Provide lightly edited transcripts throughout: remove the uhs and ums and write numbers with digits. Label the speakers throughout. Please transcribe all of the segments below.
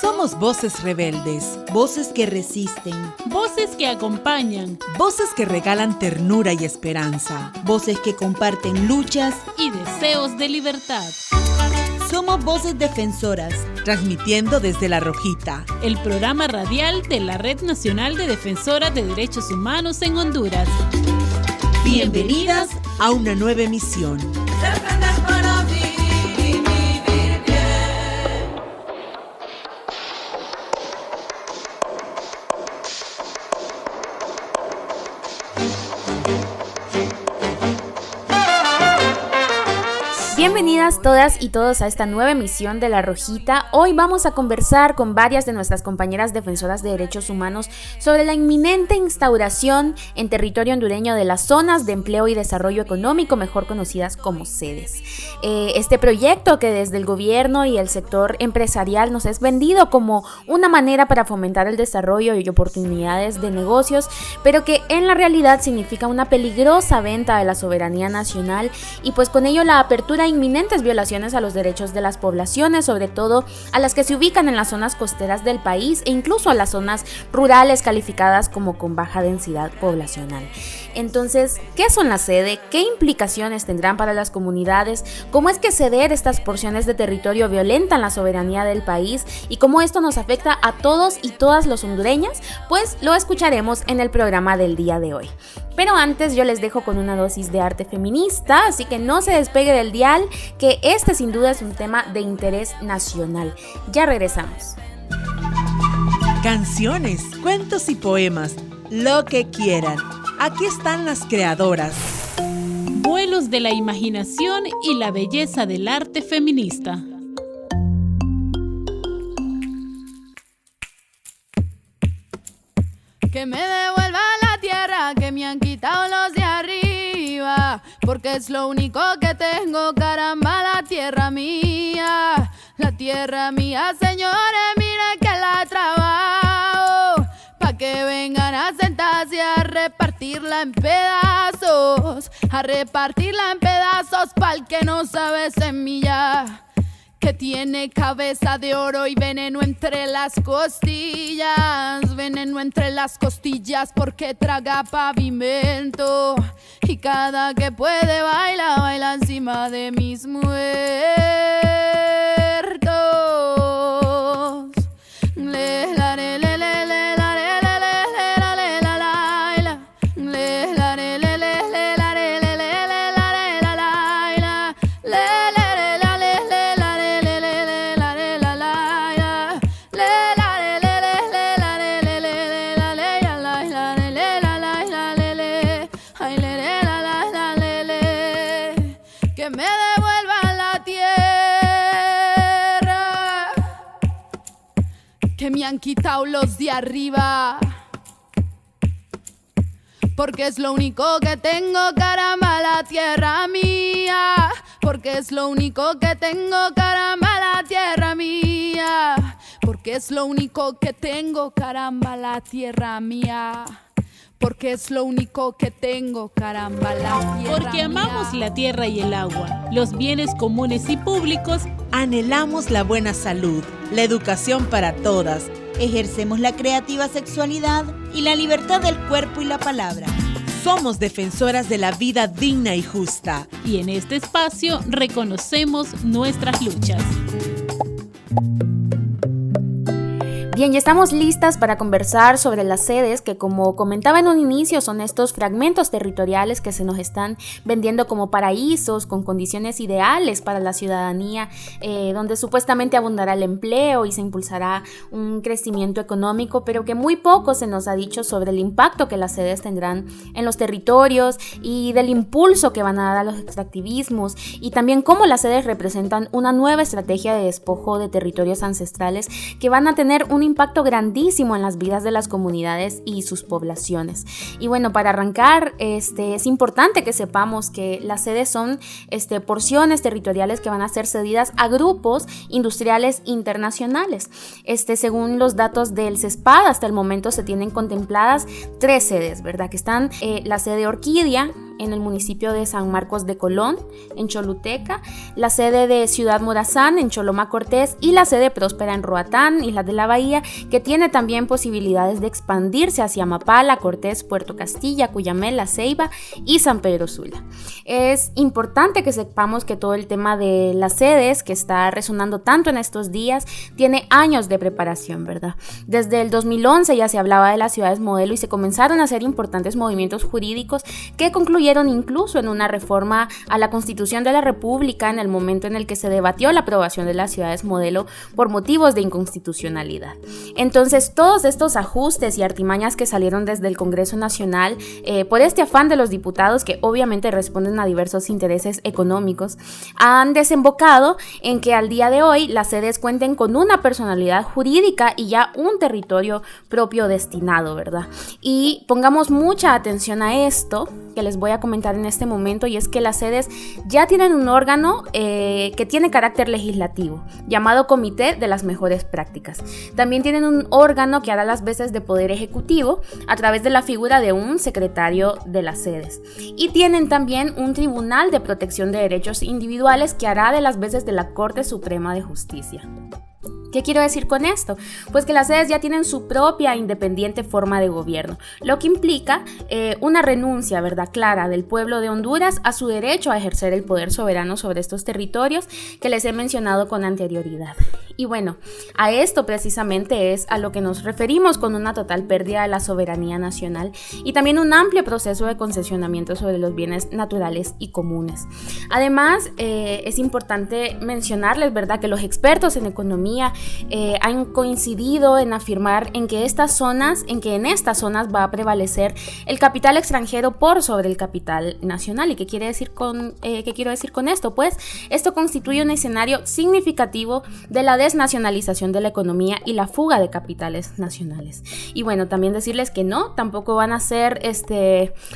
Speaker 1: Somos voces rebeldes, voces que resisten,
Speaker 2: voces que acompañan,
Speaker 1: voces que regalan ternura y esperanza, voces que comparten luchas
Speaker 2: y deseos de libertad.
Speaker 3: Somos voces defensoras,
Speaker 1: transmitiendo desde La Rojita,
Speaker 2: el programa radial de la Red Nacional de Defensoras de Derechos Humanos en Honduras.
Speaker 1: Bienvenidas a una nueva emisión.
Speaker 4: Bienvenidas todas y todos a esta nueva emisión de La Rojita. Hoy vamos a conversar con varias de nuestras compañeras defensoras de derechos humanos sobre la inminente instauración en territorio hondureño de las zonas de empleo y desarrollo económico, mejor conocidas como ZEDES. Este proyecto que desde el gobierno y el sector empresarial nos es vendido como una manera para fomentar el desarrollo y oportunidades de negocios, pero que en la realidad significa una peligrosa venta de la soberanía nacional y pues con ello la apertura inminentes violaciones a los derechos de las poblaciones, sobre todo a las que se ubican en las zonas costeras del país e incluso a las zonas rurales calificadas como con baja densidad poblacional. Entonces, ¿qué son las ZEDES? ¿Qué implicaciones tendrán para las comunidades? ¿Cómo es que ceder estas porciones de territorio violentan la soberanía del país? ¿Y cómo esto nos afecta a todos y todas los hondureñas? Pues lo escucharemos en el programa del día de hoy. Pero antes yo les dejo con una dosis de arte feminista, así que no se despegue del dial, que este sin duda es un tema de interés nacional. Ya regresamos.
Speaker 1: Canciones, cuentos y poemas, lo que quieran. Aquí están las creadoras.
Speaker 2: Vuelos de la imaginación y la belleza del arte feminista.
Speaker 5: Que me devuelva la tierra que me han quitado los de arriba, porque es lo único que tengo, caramba, la tierra mía, señores, miren que la trabajo, pa' que vengan a sentarse a repartirla en pedazos, pa'l que no sabe semilla, que tiene cabeza de oro y veneno entre las costillas, porque traga pavimento, y cada que puede baila encima de mis muertos. Que me han quitado los de arriba, porque es lo único que tengo, caramba, la tierra mía, porque es lo único que tengo, caramba, la tierra mía, porque es lo único que tengo, caramba, la tierra mía, porque es lo único que tengo, caramba, la tierra
Speaker 2: porque amamos
Speaker 5: mía.
Speaker 2: La tierra y el agua, los bienes comunes y públicos.
Speaker 1: Anhelamos la buena salud, la educación para todas.
Speaker 3: Ejercemos la creativa sexualidad y la libertad del cuerpo y la palabra.
Speaker 1: Somos defensoras de la vida digna y justa.
Speaker 2: Y en este espacio reconocemos nuestras luchas.
Speaker 4: Bien, ya estamos listas para conversar sobre las ZEDES, que como comentaba en un inicio son estos fragmentos territoriales que se nos están vendiendo como paraísos con condiciones ideales para la ciudadanía, donde supuestamente abundará el empleo y se impulsará un crecimiento económico, pero que muy poco se nos ha dicho sobre el impacto que las ZEDES tendrán en los territorios y del impulso que van a dar a los extractivismos, y también cómo las ZEDES representan una nueva estrategia de despojo de territorios ancestrales que van a tener un impacto grandísimo en las vidas de las comunidades y sus poblaciones. Y bueno, para arrancar, es importante que sepamos que las ZEDES son porciones territoriales que van a ser cedidas a grupos industriales internacionales. Según los datos del CESPAD, hasta el momento se tienen contempladas 3 ZEDES, ¿verdad? Que están la sede Orquídea, en el municipio de San Marcos de Colón, en Choluteca, la sede de Ciudad Morazán, en Choloma Cortés, y la sede Próspera en Roatán, Islas de la Bahía, que tiene también posibilidades de expandirse hacia Mapala, Cortés, Puerto Castilla, Cuyamel, La Ceiba y San Pedro Sula. Es importante que sepamos que todo el tema de las sedes, que está resonando tanto en estos días, tiene años de preparación, ¿verdad? Desde el 2011 ya se hablaba de las ciudades modelo y se comenzaron a hacer importantes movimientos jurídicos que concluyeron incluso en una reforma a la Constitución de la República en el momento en el que se debatió la aprobación de las ciudades modelo por motivos de inconstitucionalidad. Entonces, todos estos ajustes y artimañas que salieron desde el Congreso Nacional por este afán de los diputados, que obviamente responden a diversos intereses económicos, han desembocado en que al día de hoy las sedes cuenten con una personalidad jurídica y ya un territorio propio destinado, ¿verdad? Y pongamos mucha atención a esto que les voy a comentar en este momento, y es que las sedes ya tienen un órgano que tiene carácter legislativo, llamado Comité de las Mejores Prácticas. También tienen un órgano que hará las veces de poder ejecutivo a través de la figura de un secretario de las sedes. Y tienen también un Tribunal de Protección de Derechos Individuales que hará de las veces de la Corte Suprema de Justicia. ¿Qué quiero decir con esto? Pues que las sedes ya tienen su propia independiente forma de gobierno, lo que implica una renuncia, ¿verdad?, clara del pueblo de Honduras a su derecho a ejercer el poder soberano sobre estos territorios que les he mencionado con anterioridad. Y bueno, a esto precisamente es a lo que nos referimos con una total pérdida de la soberanía nacional y también un amplio proceso de concesionamiento sobre los bienes naturales y comunes. Además, es importante mencionarles, ¿verdad?, que los expertos en economía han coincidido en afirmar en que en estas zonas va a prevalecer el capital extranjero por sobre el capital nacional. ¿Y qué quiero decir con esto? Pues esto constituye un escenario significativo de la desnacionalización de la economía y la fuga de capitales nacionales. Y bueno, también decirles que tampoco van a ser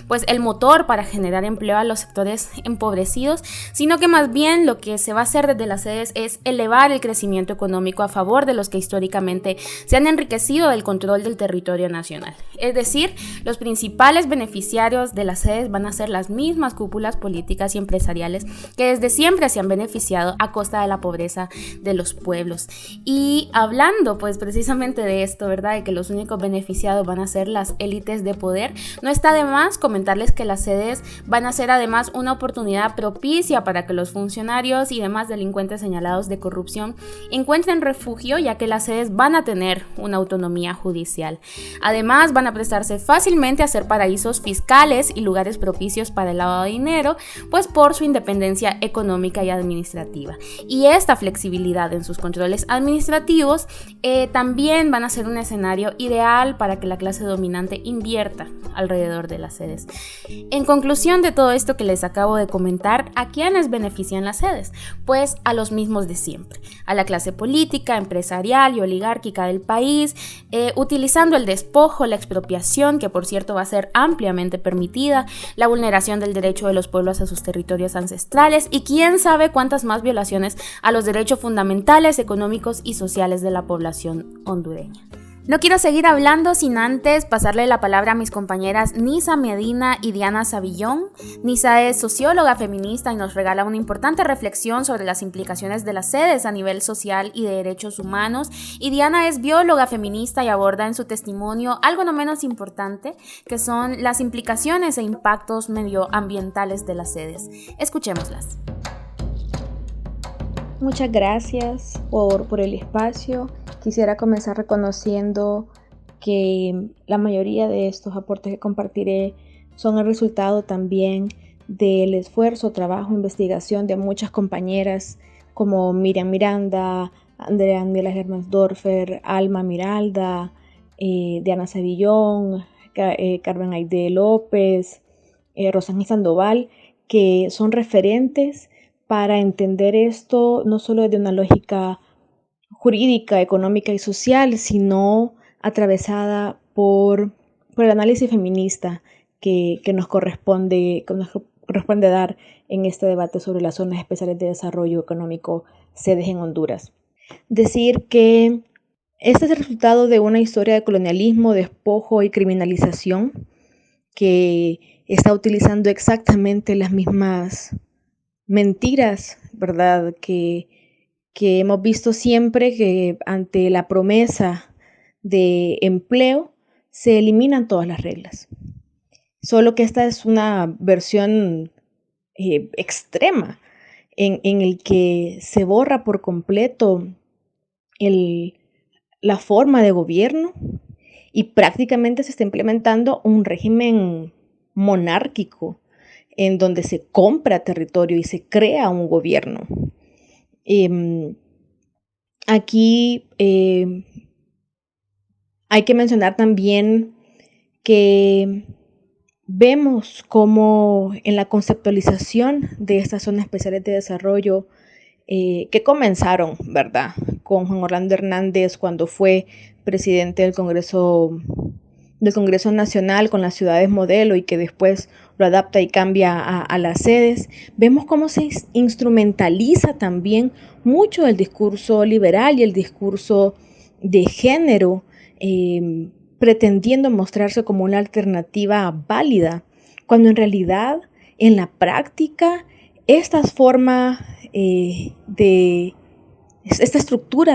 Speaker 4: pues el motor para generar empleo a los sectores empobrecidos, sino que más bien lo que se va a hacer desde las sedes es elevar el crecimiento económico a favor de los que históricamente se han enriquecido del control del territorio nacional. Es decir, los principales beneficiarios de las sedes van a ser las mismas cúpulas políticas y empresariales que desde siempre se han beneficiado a costa de la pobreza de los pueblos. Y hablando pues precisamente de esto, ¿verdad?, de que los únicos beneficiados van a ser las élites de poder, no está de más comentarles que las sedes van a ser además una oportunidad propicia para que los funcionarios y demás delincuentes señalados de corrupción encuentren refugio, ya que las sedes van a tener una autonomía judicial. Además, van a prestarse fácilmente a ser paraísos fiscales y lugares propicios para el lavado de dinero, pues por su independencia económica y administrativa. Y esta flexibilidad en sus controles administrativos también van a ser un escenario ideal para que la clase dominante invierta alrededor de las sedes. En conclusión de todo esto que les acabo de comentar, ¿a quiénes benefician las sedes? Pues a los mismos de siempre, a la clase política, empresarial y oligárquica del país, utilizando el despojo, la expropiación, que por cierto va a ser ampliamente permitida, la vulneración del derecho de los pueblos a sus territorios ancestrales y quién sabe cuántas más violaciones a los derechos fundamentales, económicos y sociales de la población hondureña. No quiero seguir hablando sin antes pasarle la palabra a mis compañeras Nisa Medina y Diana Savillón. Nisa es socióloga feminista y nos regala una importante reflexión sobre las implicaciones de las sedes a nivel social y de derechos humanos. Y Diana es bióloga feminista y aborda en su testimonio algo no menos importante, que son las implicaciones e impactos medioambientales de las sedes. Escuchémoslas.
Speaker 6: Muchas gracias por el espacio. Quisiera comenzar reconociendo que la mayoría de estos aportes que compartiré son el resultado también del esfuerzo, trabajo, investigación de muchas compañeras como Miriam Miranda, Andrea Angela Hermansdorfer, Alma Miralda, Diana Savillón, Carmen Aide López, Rosángel Sandoval, que son referentes para entender esto no solo desde una lógica jurídica, económica y social, sino atravesada por el análisis feminista que nos corresponde dar en este debate sobre las zonas especiales de desarrollo económico, sedes en Honduras. Decir que este es el resultado de una historia de colonialismo, despojo y criminalización que está utilizando exactamente las mismas mentiras, ¿verdad? Que hemos visto siempre, que ante la promesa de empleo se eliminan todas las reglas. Solo que esta es una versión extrema en el que se borra por completo la forma de gobierno y prácticamente se está implementando un régimen monárquico en donde se compra territorio y se crea un gobierno. Aquí hay que mencionar también que vemos cómo en la conceptualización de estas zonas especiales de desarrollo que comenzaron, ¿verdad?, con Juan Orlando Hernández cuando fue presidente del Congreso Nacional con las ciudades modelo y que después lo adapta y cambia a las sedes, vemos cómo se instrumentaliza también mucho el discurso liberal y el discurso de género, pretendiendo mostrarse como una alternativa válida, cuando en realidad, en la práctica, esta estructura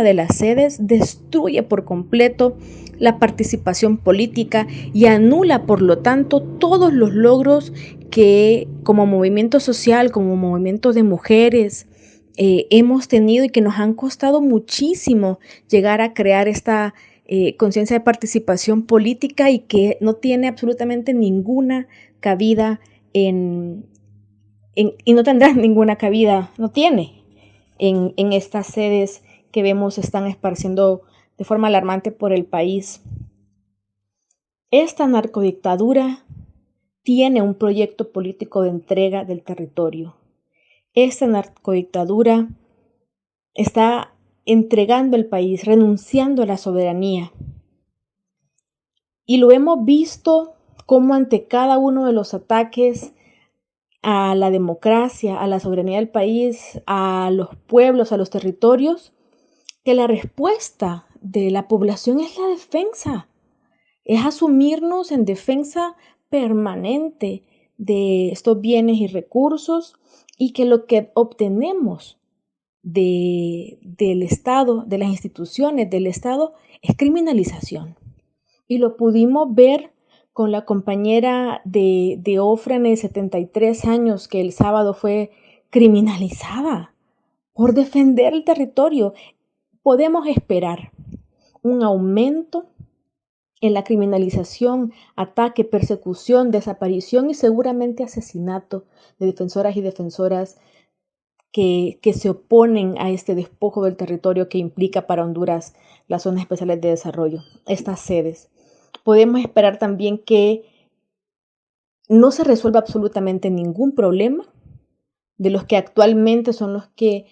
Speaker 6: de las sedes destruye por completo la participación política y anula, por lo tanto, todos los logros que como movimiento social, como movimiento de mujeres, hemos tenido y que nos han costado muchísimo llegar a crear esta conciencia de participación política y que no tiene absolutamente ninguna cabida y no tendrá ninguna cabida, no tiene en estas sedes que vemos se están esparciendo de forma alarmante por el país. Esta narcodictadura tiene un proyecto político de entrega del territorio. Esta narcodictadura está entregando el país, renunciando a la soberanía. Y lo hemos visto como ante cada uno de los ataques a la democracia, a la soberanía del país, a los pueblos, a los territorios, que la respuesta de la población es la defensa, es asumirnos en defensa permanente de estos bienes y recursos y que lo que obtenemos del Estado, de las instituciones del Estado, es criminalización. Y lo pudimos ver con la compañera de Ofrane de 73 años que el sábado fue criminalizada por defender el territorio. Podemos esperar un aumento en la criminalización, ataque, persecución, desaparición y seguramente asesinato de defensoras y defensoras que se oponen a este despojo del territorio que implica para Honduras las zonas especiales de desarrollo, estas sedes. Podemos esperar también que no se resuelva absolutamente ningún problema de los que actualmente son los que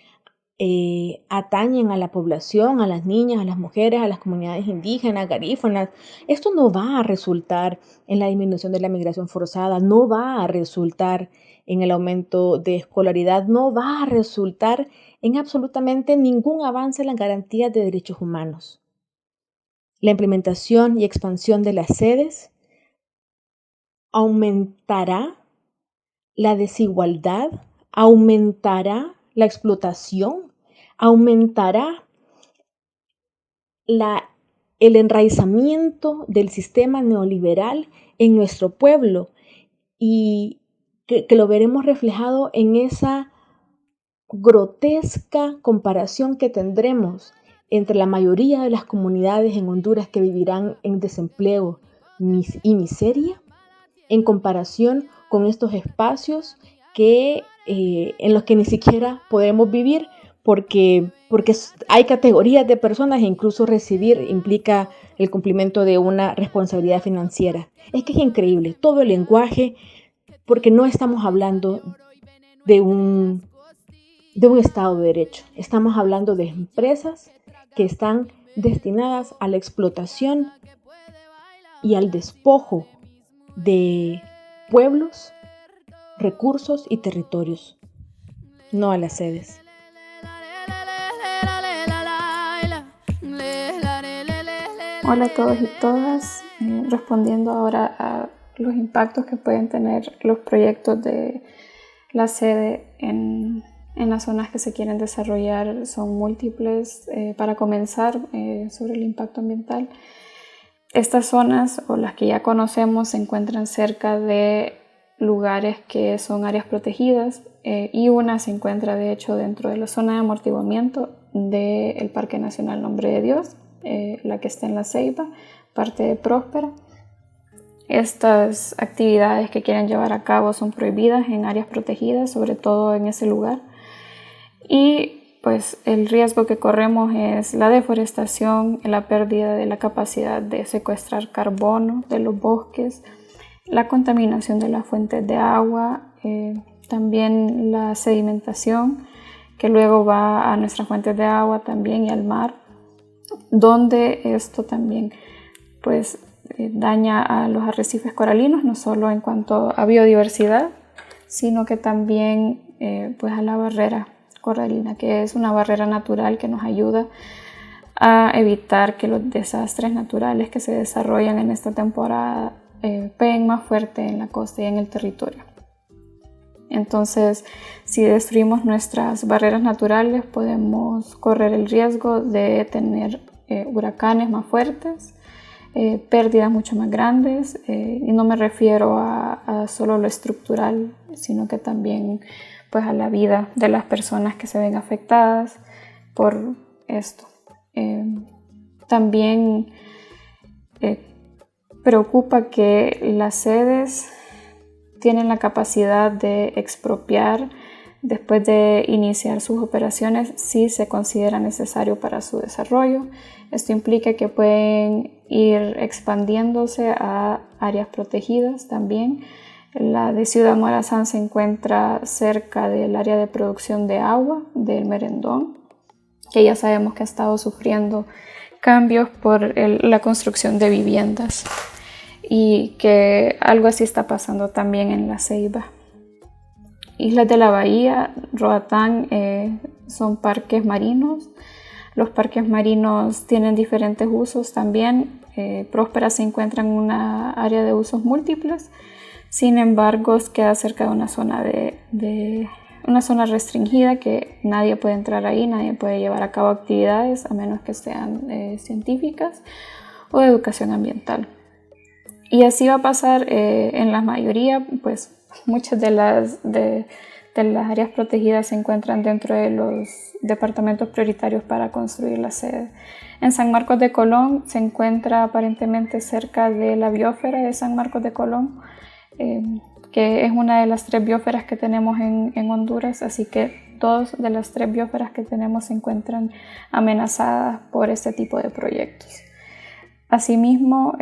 Speaker 6: atañen a la población, a las niñas, a las mujeres, a las comunidades indígenas, garífunas. Esto no va a resultar en la disminución de la migración forzada, no va a resultar en el aumento de escolaridad, no va a resultar en absolutamente ningún avance en las garantías de derechos humanos. La implementación y expansión de las sedes aumentará la desigualdad, aumentará la explotación, aumentará el enraizamiento del sistema neoliberal en nuestro pueblo y que lo veremos reflejado en esa grotesca comparación que tendremos entre la mayoría de las comunidades en Honduras que vivirán en desempleo y miseria, en comparación con estos espacios en los que ni siquiera podemos vivir porque hay categorías de personas e incluso residir implica el cumplimiento de una responsabilidad financiera. Es que es increíble todo el lenguaje, porque no estamos hablando de un Estado de Derecho. Estamos hablando de empresas que están destinadas a la explotación y al despojo de pueblos, recursos y territorios, no a las sedes.
Speaker 7: Hola a todos y todas. Respondiendo ahora a
Speaker 6: los impactos que pueden tener los proyectos de la sede en las zonas que se quieren desarrollar son múltiples. Para comenzar, sobre el impacto ambiental, estas zonas, o las que ya conocemos, se encuentran cerca de lugares que son áreas protegidas, y una se encuentra de hecho dentro de la zona de amortiguamiento del Parque Nacional Nombre de Dios, la que está en La Ceiba, parte de Próspera. Estas actividades que quieren llevar a cabo son prohibidas en áreas protegidas, sobre todo en ese lugar. Y pues el riesgo que corremos es la deforestación, la pérdida de la capacidad de secuestrar carbono de los bosques, la contaminación de las fuentes de agua, también la sedimentación que luego va a nuestras fuentes de agua también y al mar, donde esto también pues daña a los arrecifes coralinos, no solo en cuanto a biodiversidad, sino que también pues a la barrera coralina, que es una barrera natural que nos ayuda a evitar que los desastres naturales que se desarrollan en esta temporada peguen más fuerte en la costa y en el territorio. Entonces, si destruimos nuestras barreras naturales, podemos correr el riesgo de tener huracanes más fuertes, pérdidas mucho más grandes, y no me refiero a solo lo estructural, sino que también pues a la vida de las personas que se ven afectadas por esto. También preocupa que las sedes tienen la capacidad de expropiar después de iniciar sus operaciones si se considera necesario para su desarrollo. Esto implica que pueden ir expandiéndose a áreas protegidas también. La de Ciudad Morazán se encuentra cerca del área de producción de agua del Merendón, que ya sabemos que ha estado sufriendo cambios por la construcción de viviendas, y que algo así está pasando también en La Ceiba. Islas de la Bahía, Roatán, son parques marinos. Los parques marinos tienen diferentes usos también. Próspera se encuentra en una área de usos múltiples. Sin embargo, queda cerca de una zona una zona restringida, que nadie puede entrar ahí, nadie puede llevar a cabo actividades a menos que sean científicas o de educación ambiental. Y así va a pasar en la mayoría, pues muchas de las áreas protegidas se encuentran dentro de los departamentos prioritarios para construir la sede. En San Marcos de Colón se encuentra aparentemente cerca de la biosfera de San Marcos de Colón, que es una de las 3 biosferas que tenemos en Honduras, así que 2 de las 3 biosferas que tenemos se encuentran amenazadas por este tipo de proyectos. Asimismo,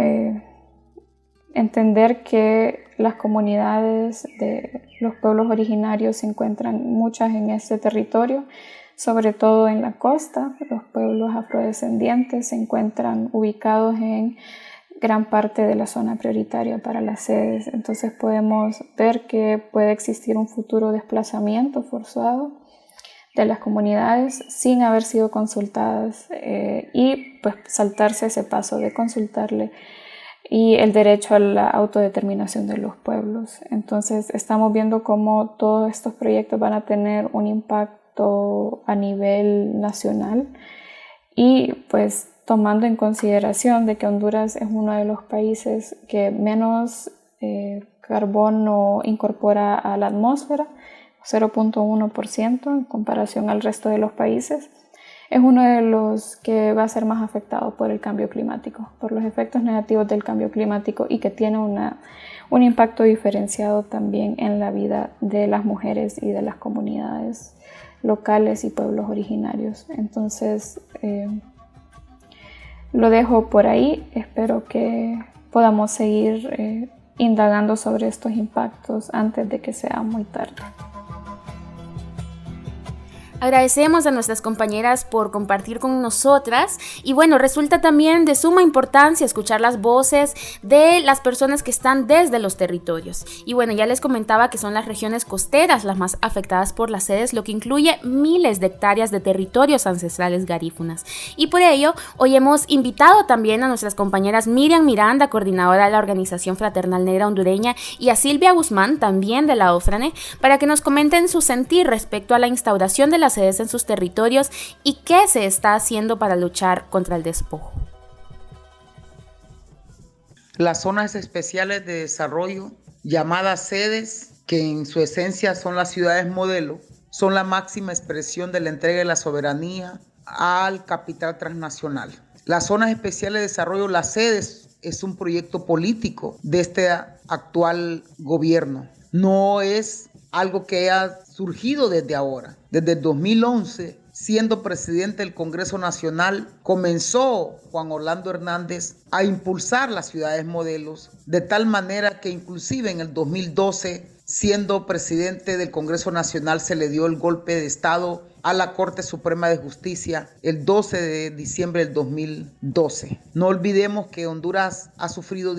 Speaker 6: entender que las comunidades de los pueblos originarios se encuentran muchas en este territorio, sobre todo en la costa. Los pueblos afrodescendientes se encuentran ubicados en gran parte de la zona prioritaria para las sedes. Entonces podemos ver que puede existir un futuro desplazamiento forzado de las comunidades sin haber sido consultadas, y pues saltarse ese paso de consultarle y el derecho a la autodeterminación de los pueblos. Entonces estamos viendo cómo todos estos proyectos van a tener un impacto a nivel nacional, y pues tomando en consideración de que Honduras es uno de los países que menos carbono incorpora a la atmósfera, 0.1% en comparación al resto de los países, es uno de los que va a ser más afectado por el cambio climático, por los efectos negativos del cambio climático, y que tiene un impacto diferenciado también en la vida de las mujeres y de las comunidades locales y pueblos originarios. Entonces, lo dejo por ahí. Espero que podamos seguir indagando sobre estos impactos antes de que sea muy tarde.
Speaker 4: Agradecemos a nuestras compañeras por compartir con nosotras y bueno, resulta también de suma importancia escuchar las voces de las personas que están desde los territorios. Y bueno, ya les comentaba que son las regiones costeras las más afectadas por las sedes, lo que incluye miles de hectáreas de territorios ancestrales garífunas. Y por ello, hoy hemos invitado también a nuestras compañeras Miriam Miranda, coordinadora de la Organización Fraternal Negra Hondureña, y a Silvia Guzmán, también de la OFRANE, para que nos comenten su sentir respecto a la instauración de las sedes en sus territorios y qué se está haciendo para luchar contra el despojo.
Speaker 7: Las zonas especiales de desarrollo, llamadas sedes, que en su esencia son las ciudades modelo, son la máxima expresión de la entrega de la soberanía al capital transnacional. Las zonas especiales de desarrollo, las sedes, es un proyecto político de este actual gobierno. No es algo que haya surgido desde ahora. Desde el 2011, siendo presidente del Congreso Nacional, comenzó Juan Orlando Hernández a impulsar las ciudades modelos, de tal manera que inclusive en el 2012, siendo presidente del Congreso Nacional, se le dio el golpe de Estado a la Corte Suprema de Justicia el 12 de diciembre del 2012. No olvidemos que Honduras ha sufrido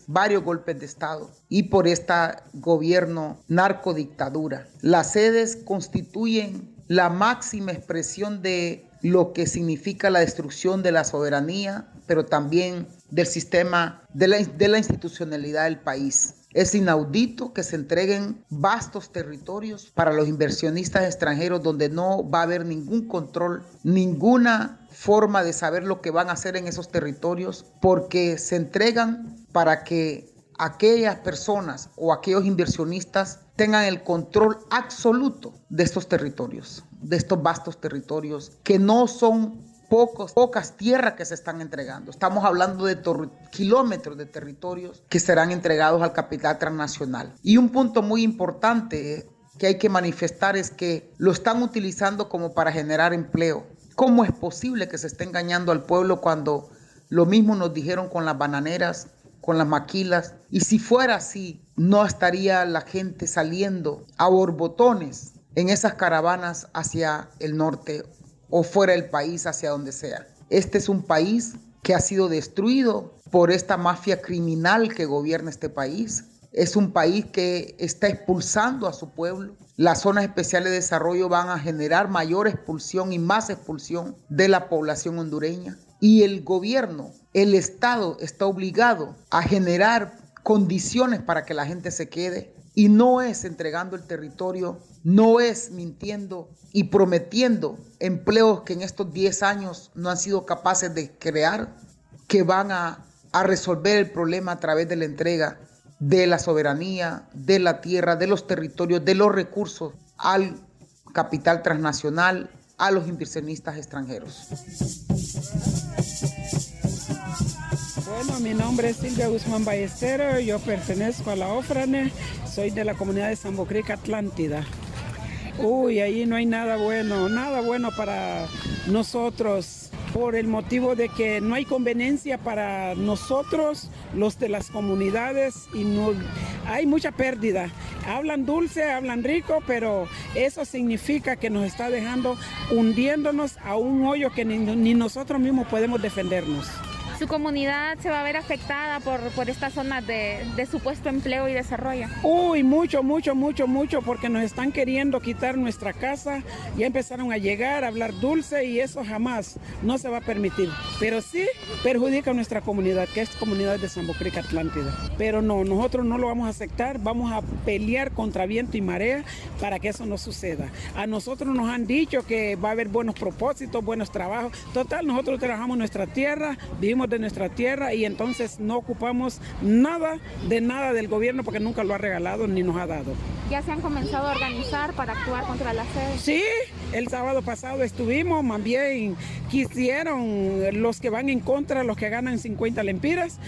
Speaker 7: varios golpes de Estado y por este gobierno narcodictadura. Las sedes constituyen la máxima expresión de lo que significa la destrucción de la soberanía, pero también del sistema, de la institucionalidad del país. Es inaudito que se entreguen vastos territorios para los inversionistas extranjeros donde no va a haber ningún control, ninguna forma de saber lo que van a hacer en esos territorios, porque se entregan para que aquellas personas o aquellos inversionistas tengan el control absoluto de estos territorios, de estos vastos territorios, que no son pocas tierras que se están entregando. Estamos hablando de kilómetros de territorios que serán entregados al capital transnacional. Y un punto muy importante que hay que manifestar es que lo están utilizando como para generar empleo. ¿Cómo es posible que se esté engañando al pueblo cuando lo mismo nos dijeron con las bananeras, con las maquilas? Y si fuera así, no estaría la gente saliendo a borbotones en esas caravanas hacia el norte o fuera del país, hacia donde sea. Este es un país que ha sido destruido por esta mafia criminal que gobierna este país. Es un país que está expulsando a su pueblo. Las zonas especiales de desarrollo van a generar mayor expulsión y más expulsión de la población hondureña. Y el gobierno, el Estado, está obligado a generar condiciones para que la gente se quede. Y no es entregando el territorio, no es mintiendo y prometiendo empleos que en estos 10 años no han sido capaces de crear, que van a resolver el problema a través de la entrega de la soberanía, de la tierra, de los territorios, de los recursos al capital transnacional, a los inversionistas extranjeros.
Speaker 8: Bueno, mi nombre es Silvia Guzmán Ballesteros, yo pertenezco a la OFRANE, soy de la comunidad de Sambo Creek, Atlántida. Uy, ahí no hay nada bueno para nosotros, por el motivo de que no hay conveniencia para nosotros, los de las comunidades, y no hay mucha pérdida. Hablan dulce, hablan rico, pero eso significa que nos está dejando hundiéndonos a un hoyo que ni nosotros mismos podemos defendernos.
Speaker 9: ¿Su comunidad se va a ver afectada por estas zonas de supuesto empleo y desarrollo?
Speaker 8: Uy, mucho, porque nos están queriendo quitar nuestra casa. Ya empezaron a llegar, a hablar dulce, y eso jamás no se va a permitir. Pero sí perjudica a nuestra comunidad, que es comunidad de Sambo Creek, Atlántida. Pero no, nosotros no lo vamos a aceptar, vamos a pelear contra viento y marea para que eso no suceda. A nosotros nos han dicho que va a haber buenos propósitos, buenos trabajos. Total, nosotros trabajamos nuestra tierra, vivimos de nuestra tierra, y entonces no ocupamos nada del gobierno porque nunca lo ha regalado ni nos ha dado.
Speaker 9: ¿Ya se han comenzado a organizar para actuar contra la sede?
Speaker 8: Sí, el sábado pasado estuvimos, más bien quisieron los que van en contra, los que ganan 50 lempiras,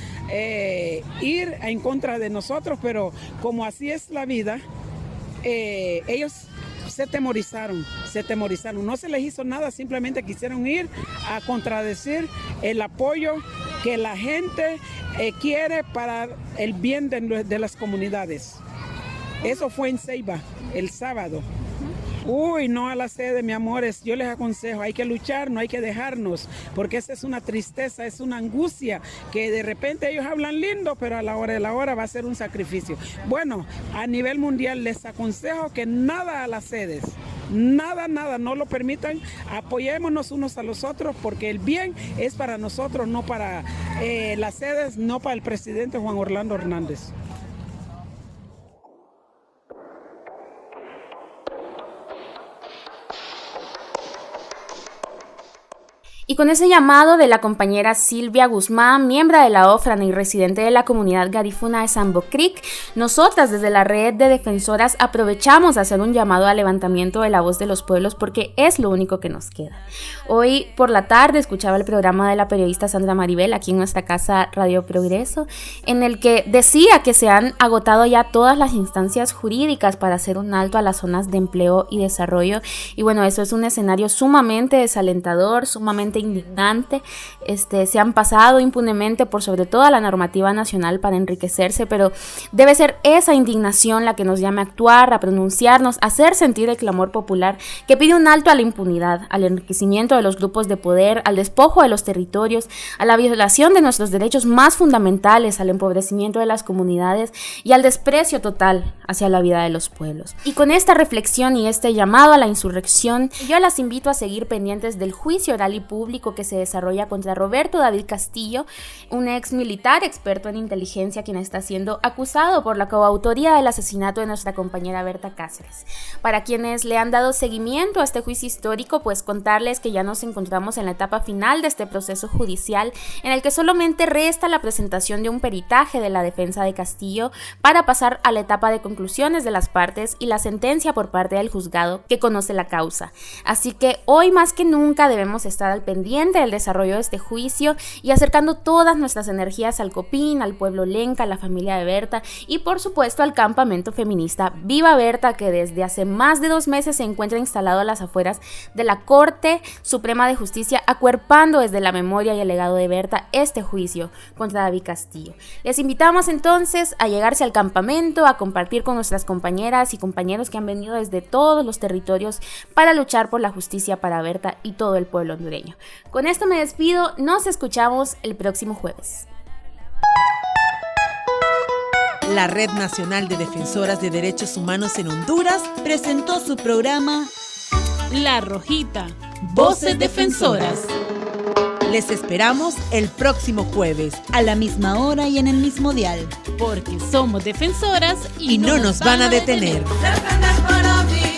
Speaker 8: ir en contra de nosotros, pero como así es la vida, ellos se temorizaron, no se les hizo nada, simplemente quisieron ir a contradecir el apoyo que la gente quiere para el bien de las comunidades. Eso fue en Ceiba, el sábado. Uy, no a la sede, mi amores, yo les aconsejo, hay que luchar, no hay que dejarnos, porque esa es una tristeza, es una angustia, que de repente ellos hablan lindo, pero a la hora de la hora va a ser un sacrificio. Bueno, a nivel mundial les aconsejo que nada a las sedes, nada, no lo permitan, apoyémonos unos a los otros, porque el bien es para nosotros, no para las sedes, no para el presidente Juan Orlando Hernández.
Speaker 4: Y con ese llamado de la compañera Silvia Guzmán, miembro de la OFRAN y residente de la comunidad Garifuna de Sambo Creek, nosotras desde la red de defensoras aprovechamos a hacer un llamado al levantamiento de la voz de los pueblos porque es lo único que nos queda. Hoy por la tarde escuchaba el programa de la periodista Sandra Maribel aquí en nuestra casa Radio Progreso, en el que decía que se han agotado ya todas las instancias jurídicas para hacer un alto a las zonas de empleo y desarrollo. Y bueno, eso es un escenario sumamente desalentador, sumamente indignante. Se han pasado impunemente por sobre toda la normativa nacional para enriquecerse, pero debe ser esa indignación la que nos llame a actuar, a pronunciarnos, a hacer sentir el clamor popular que pide un alto a la impunidad, al enriquecimiento de los grupos de poder, al despojo de los territorios, a la violación de nuestros derechos más fundamentales, al empobrecimiento de las comunidades y al desprecio total hacia la vida de los pueblos. Y con esta reflexión y este llamado a la insurrección, yo las invito a seguir pendientes del juicio oral y público que se desarrolla contra Roberto David Castillo, un ex militar experto en inteligencia quien está siendo acusado por la coautoría del asesinato de nuestra compañera Berta Cáceres. Para quienes le han dado seguimiento a este juicio histórico, pues contarles que ya nos encontramos en la etapa final de este proceso judicial en el que solamente resta la presentación de un peritaje de la defensa de Castillo para pasar a la etapa de conclusiones de las partes y la sentencia por parte del juzgado que conoce la causa. Así que hoy más que nunca debemos estar al pendiente del desarrollo de este juicio y acercando todas nuestras energías al COPIN, al pueblo lenca, a la familia de Berta y por supuesto al campamento feminista Viva Berta, que desde hace más de 2 meses se encuentra instalado a las afueras de la Corte Suprema de Justicia, acuerpando desde la memoria y el legado de Berta este juicio contra David Castillo. Les invitamos entonces a llegarse al campamento, a compartir con nuestras compañeras y compañeros que han venido desde todos los territorios para luchar por la justicia para Berta y todo el pueblo hondureño. Con esto me despido, nos escuchamos el próximo jueves.
Speaker 1: La Red Nacional de Defensoras de Derechos Humanos en Honduras
Speaker 3: presentó su programa
Speaker 2: La Rojita, Voces Defensoras.
Speaker 1: Les esperamos el próximo jueves,
Speaker 3: a la misma hora y en el mismo dial.
Speaker 2: Porque somos defensoras
Speaker 1: y no nos van a detener.
Speaker 3: Defender para mí.